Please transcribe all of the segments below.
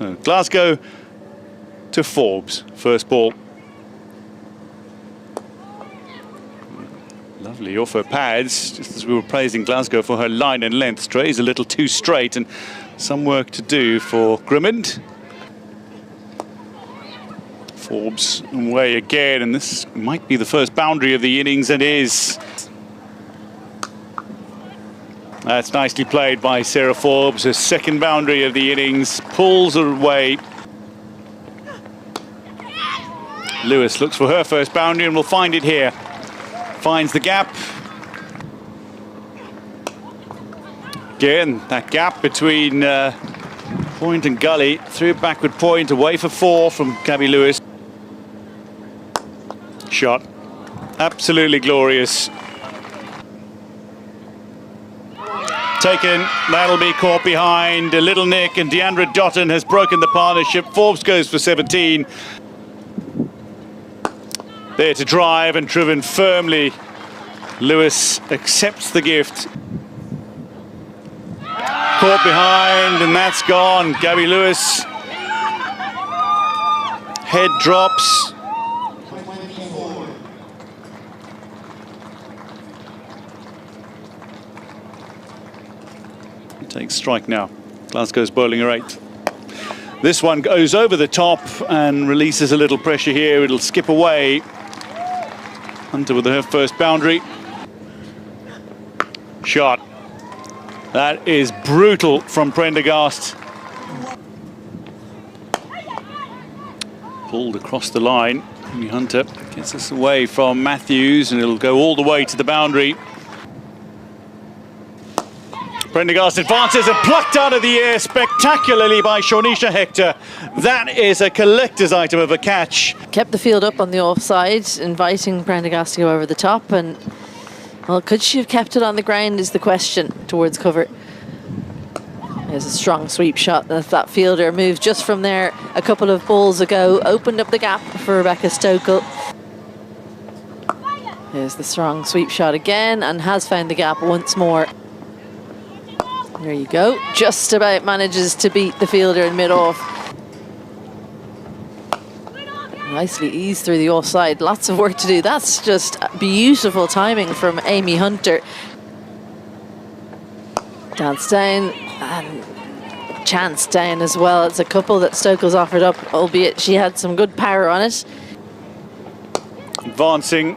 So Glasgow to Forbes, first ball. Lovely off her pads, just as we were praising Glasgow for her line and length. Strays a little too straight and some work to do for Grimond. Forbes away again, and this might be the first boundary of the innings, and is. That's nicely played by Sarah Forbes, her second boundary of the innings, pulls her away. Lewis looks for her first boundary and will find it here. Finds the gap. Again, that gap between point and gully. Through backward point, away for 4 from Gabby Lewis. Shot. Absolutely glorious. Taken, that'll be caught behind. A little nick, and Deandra Dotton has broken the partnership. Forbes goes for 17. There to drive and driven firmly. Lewis accepts the gift. Caught behind, and that's gone. Gabby Lewis. Head drops. Takes strike now. Glasgow's bowling her 8th. This one goes over the top and releases a little pressure here. It'll skip away. Hunter with her first boundary. Shot. That is brutal from Prendergast. Pulled across the line. Amy Hunter gets us away from Matthews, and it'll go all the way to the boundary. Prendergast advances and plucked out of the air spectacularly by Shawnisha Hector. That is a collector's item of a catch. Kept the field up on the offside, inviting Prendergast to go over the top, and well, could she have kept it on the ground is the question towards cover. There's a strong sweep shot. That fielder moved just from there a couple of balls ago, opened up the gap for Rebecca Stokel. There's the strong sweep shot again, and has found the gap once more. There you go. Just about manages to beat the fielder in mid-off. Nicely eased through the offside. Lots of work to do. That's just beautiful timing from Amy Hunter. Dance down and chance down as well. It's a couple that Stokel's offered up, albeit she had some good power on it. Advancing.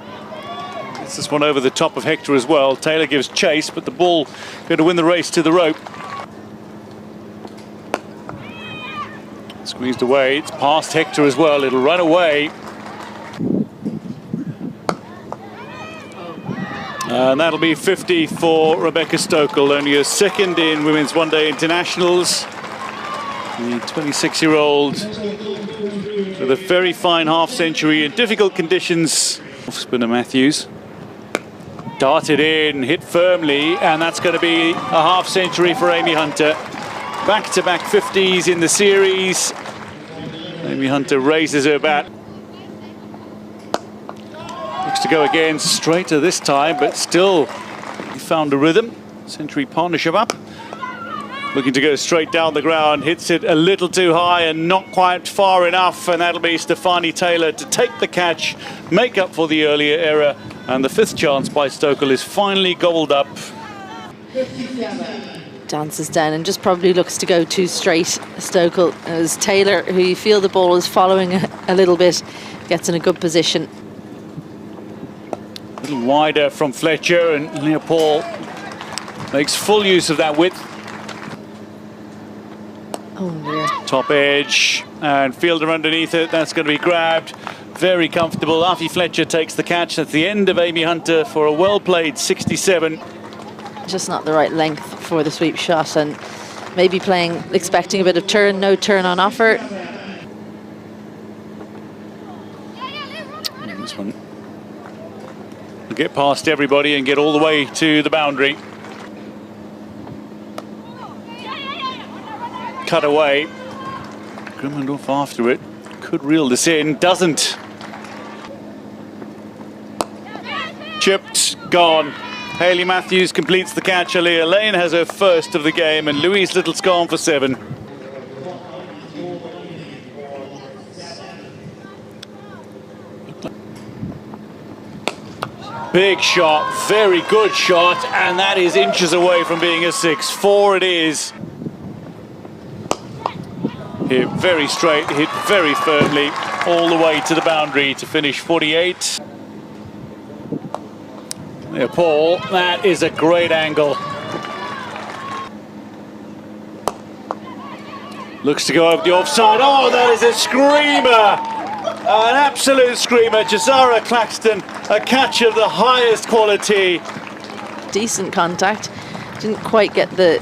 This one over the top of Hector as well. Taylor gives chase, but the ball going to win the race to the rope. Squeezed away. It's past Hector as well. It'll run away. And that'll be 50 for Rebecca Stokel, only a second in Women's One-Day Internationals. The 26-year-old with a very fine half-century in difficult conditions. Off-spinner Matthews. Darted in, hit firmly, and that's going to be a half-century for Amy Hunter. Back-to-back 50s in the series. Amy Hunter raises her bat. Looks to go again, straighter this time, but still he found a rhythm. Century partnership up. Looking to go straight down the ground, hits it a little too high and not quite far enough, and that'll be Stefani Taylor to take the catch, make up for the earlier error, and the 5th chance by Stokel is finally gobbled up. Dances down and just probably looks to go too straight. Stokel, as Taylor, who you feel the ball is following a little bit, gets in a good position. A little wider from Fletcher, and Leopold makes full use of that width. Oh dear. Top edge, and fielder underneath it. That's going to be grabbed. Very comfortable. Afi Fletcher takes the catch. That's the end of Amy Hunter for a well-played 67. Just not the right length for the sweep shot, and maybe expecting a bit of turn, no turn on offer. And this one will get past everybody and get all the way to the boundary. Cut away. Grimondorf after it. Could reel this in, doesn't. Chipped, gone. Hayley Matthews completes the catch. Aaliyah Lane has her first of the game, and Louise Little's gone for 7. Big shot, very good shot, and that is inches away from being a 6-4 it is. Hit very straight, hit very firmly, all the way to the boundary to finish 48. Yeah, Paul, that is a great angle. Looks to go over the offside. Oh, that is a screamer! An absolute screamer. Jazara Claxton, a catch of the highest quality. Decent contact. Didn't quite get the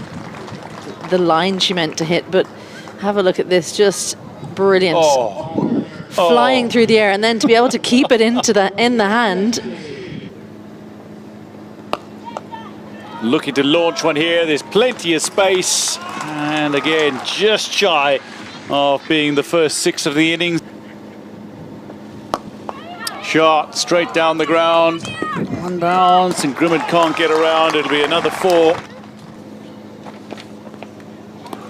line she meant to hit, but have a look at this. Just brilliant. Oh. Flying through the air, and then to be able to keep it in the hand. Looking to launch one here. There's plenty of space. And again, just shy of being the first 6 of the innings. Shot straight down the ground. One bounce, and Grimmett can't get around. It'll be another 4.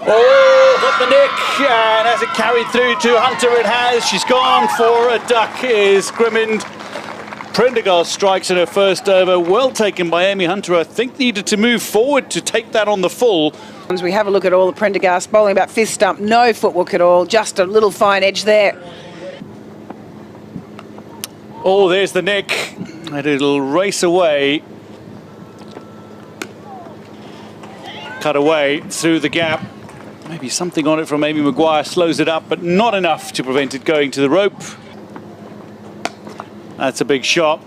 Oh, got the nick, and as it carried through to Hunter, it has. She's gone for a duck, is Grimmett. Prendergast strikes in her first over. Well taken by Amy Hunter. I think needed to move forward to take that on the full. As we have a look at all the Prendergast bowling, about fifth stump, no footwork at all, just a little fine edge there. Oh, there's the nick, and it'll race away. Cut away through the gap. Maybe something on it from Amy Maguire slows it up, but not enough to prevent it going to the rope. That's a big shot.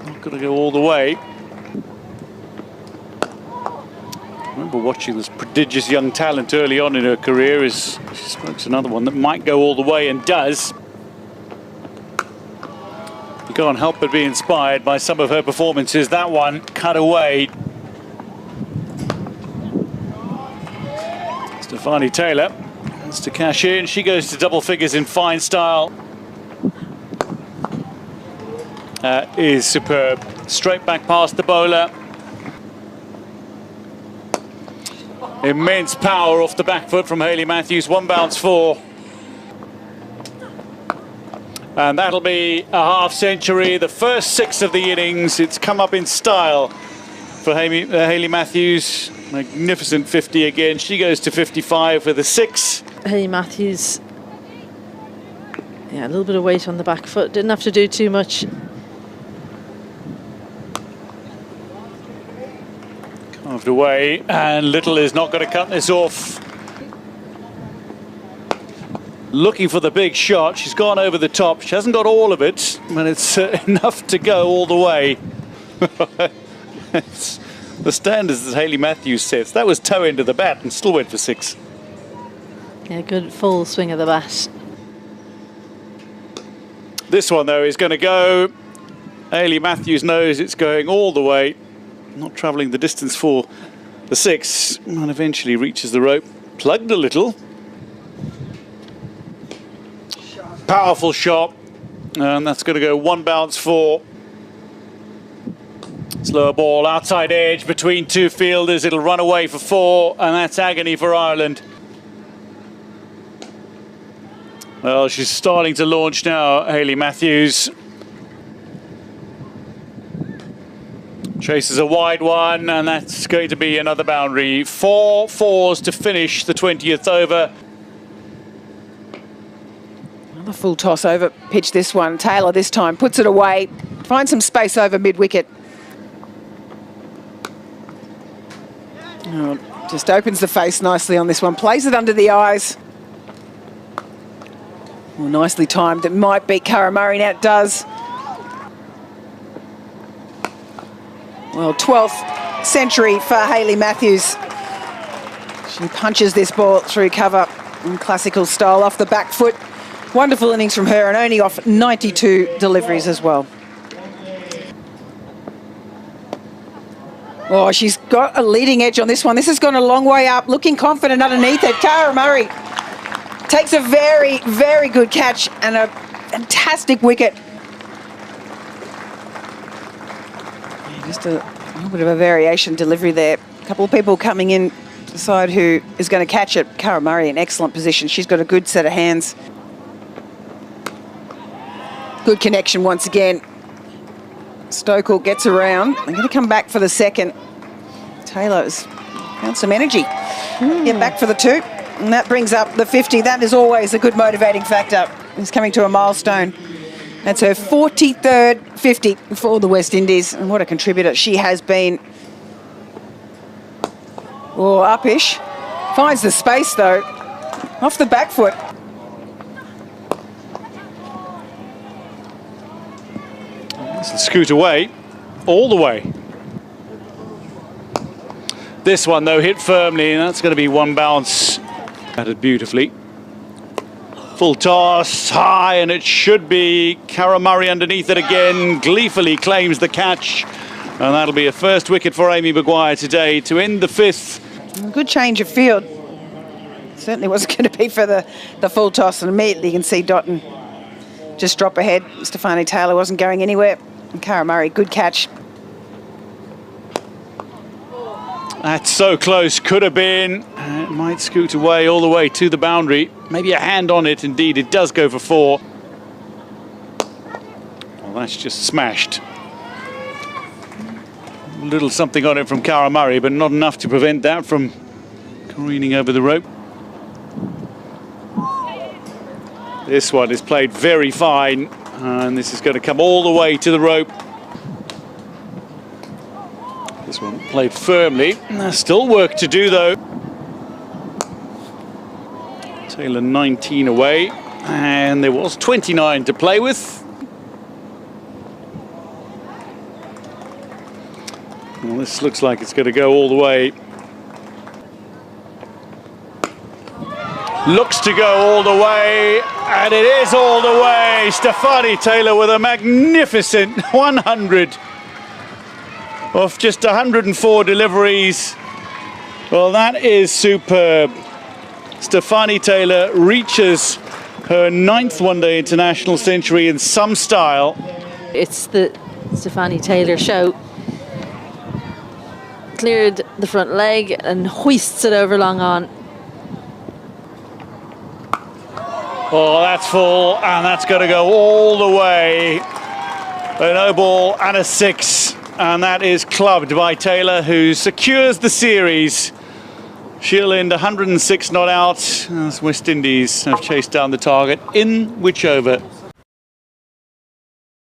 Not going to go all the way. I remember watching this prodigious young talent early on in her career as she strikes another one that might go all the way, and does. You can't help but be inspired by some of her performances. That one cut away. Stefani Taylor wants to cash in. She goes to double figures in fine style. Is superb. Straight back past the bowler. Immense power off the back foot from Hayley Matthews. 1 bounce 4. And that'll be a half century. The first 6 of the innings. It's come up in style for Hayley Matthews. Magnificent 50 again. She goes to 55 with a 6. Hayley Matthews, yeah, a little bit of weight on the back foot. Didn't have to do too much. Carved away, and Little is not going to cut this off. Looking for the big shot. She's gone over the top. She hasn't got all of it, but it's enough to go all the way. It's the standards that Hayley Matthews sets. That was toe into the bat and still went for 6. Yeah, good full swing of the bat. This one, though, is going to go. Hayley Matthews knows it's going all the way. Not travelling the distance for the 6, and eventually reaches the rope. Plugged a little. Powerful shot, and that's going to go 1 bounce 4. Slower ball, outside edge between 2 fielders. It'll run away for 4, and that's agony for Ireland. Well, she's starting to launch now, Hayley Matthews. Chases a wide one, and that's going to be another boundary. 4 fours to finish the 20th over. Another full toss over pitch this one. Taylor this time puts it away. Finds some space over mid-wicket. Oh, just opens the face nicely on this one. Plays it under the eyes. Well, nicely timed. It might beat Cara Murray. Now it does. Well, 12th century for Hayley Matthews. She punches this ball through cover in classical style off the back foot. Wonderful innings from her, and only off 92 deliveries as well. Oh, she's got a leading edge on this one. This has gone a long way up, looking confident underneath it. Cara Murray takes a very, very good catch and a fantastic wicket. Just a little bit of a variation delivery there. A couple of people coming in decide who is going to catch it. Cara Murray in excellent position. She's got a good set of hands. Good connection once again. Stokel gets around. They're going to come back for the second. Taylor's found some energy. Get back for the 2. And that brings up the 50. That is always a good motivating factor. He's coming to a milestone. That's her 43rd 50 for the West Indies. And what a contributor she has been. Oh, upish. Finds the space, though. Off the back foot. Scoot away, all the way. This one, though, hit firmly, and that's going to be one bounce. Batted beautifully. Full toss, high, and it should be. Cara Murray underneath it again, gleefully claims the catch. And that'll be a first wicket for Amy Maguire today to end the 5th. Good change of field. Certainly wasn't going to be for the full toss, and immediately you can see Dotton just drop ahead. Stefani Taylor wasn't going anywhere. And Cara Murray, good catch. That's so close, could have been. It might scoot away all the way to the boundary. Maybe a hand on it, indeed. It does go for 4. Well, that's just smashed. A little something on it from Cara Murray, but not enough to prevent that from careening over the rope. This one is played very fine, and this is going to come all the way to the rope. This one played firmly. There's still work to do, though. Taylor 19 away, and there was 29 to play with. Well, this looks like it's going to go all the way. Looks to go all the way, and it is all the way. Stefani Taylor with a magnificent 100 off just 104 deliveries. Well, that is superb. Stefani Taylor reaches her 9th one-day international century in some style. It's the Stefani Taylor show. Cleared the front leg and hoists it over long on. Oh, that's full, and that's going to go all the way. A no ball and a 6, and that is clubbed by Taylor, who secures the series. She'll end 106 not out, as West Indies have chased down the target in which over?